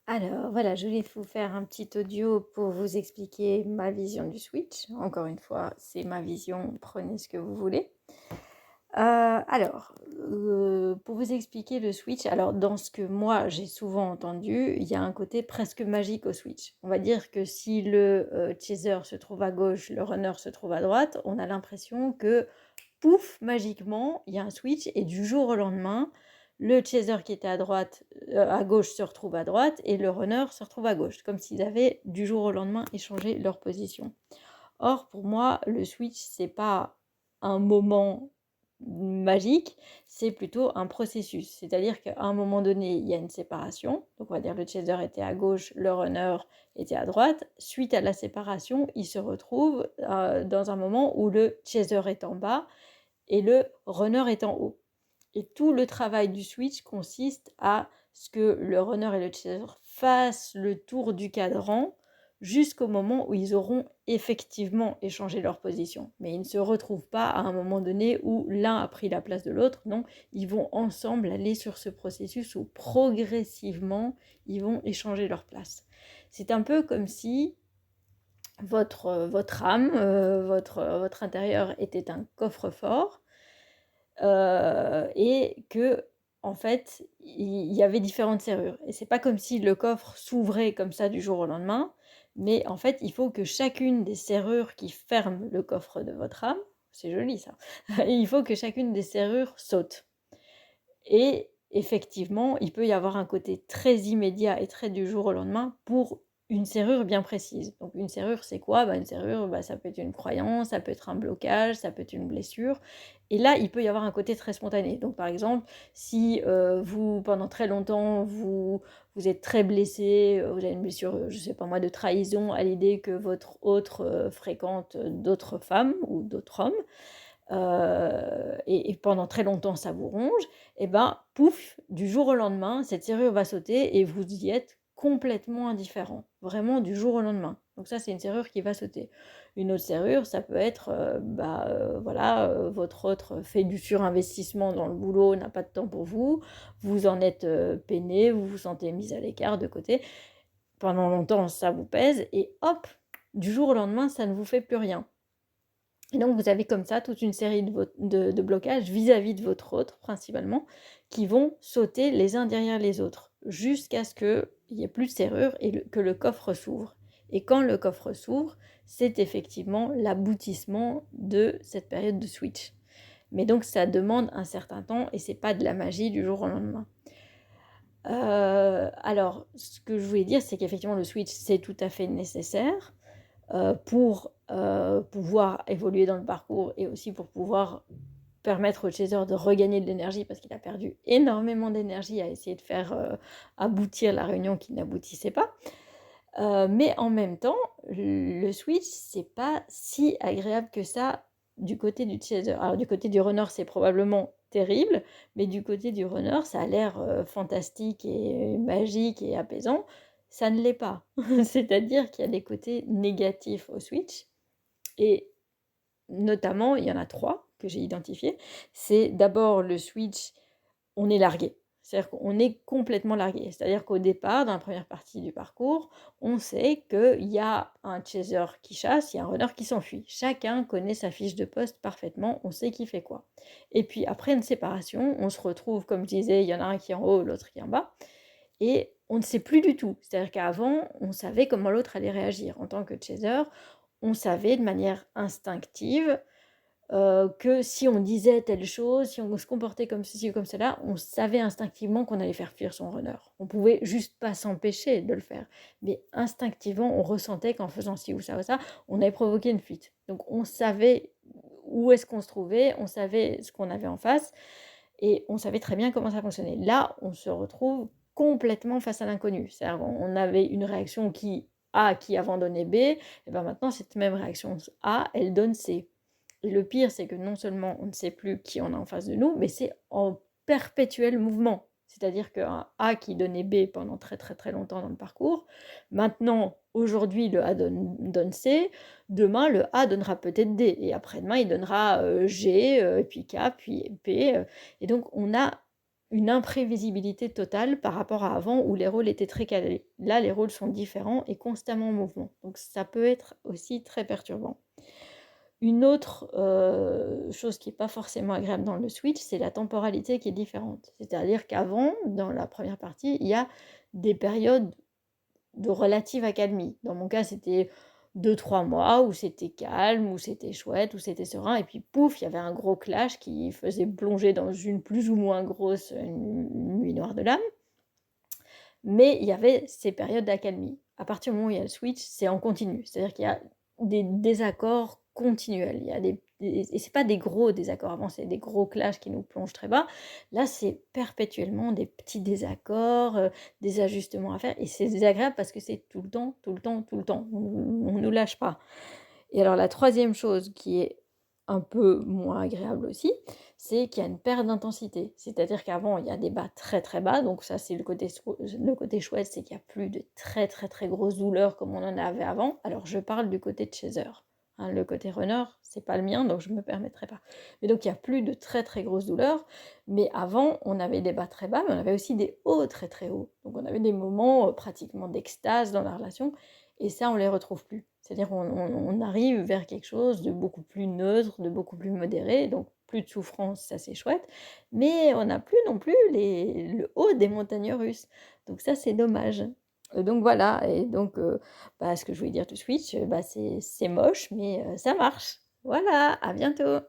Alors voilà, je voulais vous faire un petit audio pour vous expliquer ma vision du switch. Encore une fois, c'est ma vision, prenez ce que vous voulez. Pour vous expliquer le switch, alors dans ce que moi j'ai souvent entendu, il y a un côté presque magique au switch. On va dire que si le chaser se trouve à gauche, le runner se trouve à droite, on a l'impression que pouf, magiquement, il y a un switch et du jour au lendemain, le chaser qui était à gauche se retrouve à droite et le runner se retrouve à gauche, comme s'ils avaient du jour au lendemain échangé leur position. Or, pour moi, le switch, c'est pas un moment magique, c'est plutôt un processus. C'est-à-dire qu'à un moment donné, il y a une séparation. Donc, on va dire le chaser était à gauche, le runner était à droite. Suite à la séparation, ils se retrouvent dans un moment où le chaser est en bas et le runner est en haut. Et tout le travail du switch consiste à ce que le runner et le chaser fassent le tour du cadran jusqu'au moment où ils auront effectivement échangé leur position. Mais ils ne se retrouvent pas à un moment donné où l'un a pris la place de l'autre. Non, ils vont ensemble aller sur ce processus où progressivement, ils vont échanger leur place. C'est un peu comme si votre âme, votre intérieur était un coffre-fort et que en fait il y avait différentes serrures. Et c'est pas comme si le coffre s'ouvrait comme ça du jour au lendemain, mais en fait il faut que chacune des serrures qui ferment le coffre de votre âme, c'est joli ça, il faut que chacune des serrures saute. Et effectivement, il peut y avoir un côté très immédiat et très du jour au lendemain pour une serrure bien précise. Donc une serrure, c'est quoi? Une serrure, ça peut être une croyance, ça peut être un blocage, ça peut être une blessure. Et là, il peut y avoir un côté très spontané. Donc par exemple, si vous, pendant très longtemps, vous êtes très blessé, vous avez une blessure, je sais pas moi, de trahison à l'idée que votre autre fréquente d'autres femmes ou d'autres hommes, et pendant très longtemps ça vous ronge, et ben pouf, du jour au lendemain, cette serrure va sauter et vous y êtes complètement indifférent, vraiment du jour au lendemain. Donc ça, c'est une serrure qui va sauter. Une autre serrure, ça peut être, voilà, votre autre fait du surinvestissement dans le boulot, n'a pas de temps pour vous, vous en êtes peiné, vous vous sentez mis à l'écart, de côté. Pendant longtemps, ça vous pèse, et hop, du jour au lendemain, ça ne vous fait plus rien. Et donc, vous avez comme ça toute une série de blocages vis-à-vis de votre autre, principalement, qui vont sauter les uns derrière les autres, jusqu'à ce qu'il n'y ait plus de serrure et que le coffre s'ouvre. Et quand le coffre s'ouvre, c'est effectivement l'aboutissement de cette période de switch. Mais donc, ça demande un certain temps et c'est pas de la magie du jour au lendemain. Alors, ce que je voulais dire, c'est qu'effectivement, le switch, c'est tout à fait nécessaire pour pouvoir évoluer dans le parcours et aussi pour pouvoir permettre au chaser de regagner de l'énergie parce qu'il a perdu énormément d'énergie à essayer de faire aboutir la réunion qui n'aboutissait pas. Mais en même temps, le switch, c'est pas si agréable que ça du côté du chaser. Alors du côté du runner, c'est probablement terrible, mais du côté du runner, ça a l'air fantastique et magique et apaisant. Ça ne l'est pas. C'est-à-dire qu'il y a des côtés négatifs au switch, et notamment, il y en a 3 que j'ai identifiés. C'est d'abord le switch, on est largué. C'est-à-dire qu'on est complètement largué. C'est-à-dire qu'au départ, dans la première partie du parcours, on sait qu'il y a un chaser qui chasse, il y a un runner qui s'enfuit. Chacun connaît sa fiche de poste parfaitement, on sait qui fait quoi. Et puis après une séparation, on se retrouve, comme je disais, il y en a un qui est en haut, l'autre qui est en bas, et on ne sait plus du tout. C'est-à-dire qu'avant, on savait comment l'autre allait réagir. En tant que chaser, on savait de manière instinctive que si on disait telle chose, si on se comportait comme ceci ou comme cela, on savait instinctivement qu'on allait faire fuir son runner. On pouvait juste pas s'empêcher de le faire, mais instinctivement, on ressentait qu'en faisant ci ou ça, on avait provoqué une fuite. Donc on savait où est-ce qu'on se trouvait, on savait ce qu'on avait en face, et on savait très bien comment ça fonctionnait. Là, on se retrouve complètement face à l'inconnu. C'est-à-dire qu'on avait une réaction qui avant donnait B, et bien maintenant, cette même réaction A, elle donne C. Et le pire, c'est que non seulement on ne sait plus qui on a en face de nous, mais c'est en perpétuel mouvement. C'est-à-dire qu'un A qui donnait B pendant très très très longtemps dans le parcours, maintenant, aujourd'hui, le A donne C, demain, le A donnera peut-être D, et après-demain, il donnera G, puis K, puis P. Et donc, on a une imprévisibilité totale par rapport à avant où les rôles étaient très calés. Là, les rôles sont différents et constamment en mouvement. Donc ça peut être aussi très perturbant. Une autre chose qui n'est pas forcément agréable dans le switch, c'est la temporalité qui est différente. C'est-à-dire qu'avant, dans la première partie, il y a des périodes de relative accalmie. Dans mon cas, c'était 2-3 mois où c'était calme, où c'était chouette, où c'était serein, et puis pouf, il y avait un gros clash qui faisait plonger dans une plus ou moins grosse nuit noire de l'âme. Mais il y avait ces périodes d'accalmie. À partir du moment où il y a le switch, c'est en continu. C'est-à-dire qu'il y a des désaccords continuels. Il y a et c'est pas des gros désaccords. Avant, c'est des gros clashs qui nous plongent très bas. Là, c'est perpétuellement des petits désaccords, des ajustements à faire. Et c'est désagréable parce que c'est tout le temps, tout le temps, tout le temps. On ne nous lâche pas. Et alors, la troisième chose qui est un peu moins agréable aussi, c'est qu'il y a une perte d'intensité. C'est-à-dire qu'avant, il y a des bas très très bas, donc ça c'est le côté chouette, c'est qu'il n'y a plus de très très très grosses douleurs comme on en avait avant. Alors je parle du côté de chaser. Hein, le côté runner, c'est pas le mien, donc je me permettrai pas. Mais donc il n'y a plus de très très grosses douleurs, mais avant on avait des bas très bas, mais on avait aussi des hauts très très hauts. Donc on avait des moments pratiquement d'extase dans la relation, et ça on les retrouve plus. C'est-à-dire on arrive vers quelque chose de beaucoup plus neutre, de beaucoup plus modéré, donc plus de souffrance, ça c'est chouette, mais on n'a plus non plus le haut des montagnes russes. Donc ça c'est dommage. Donc voilà, et donc ce que je voulais dire tout de suite, c'est moche, mais ça marche. Voilà, à bientôt.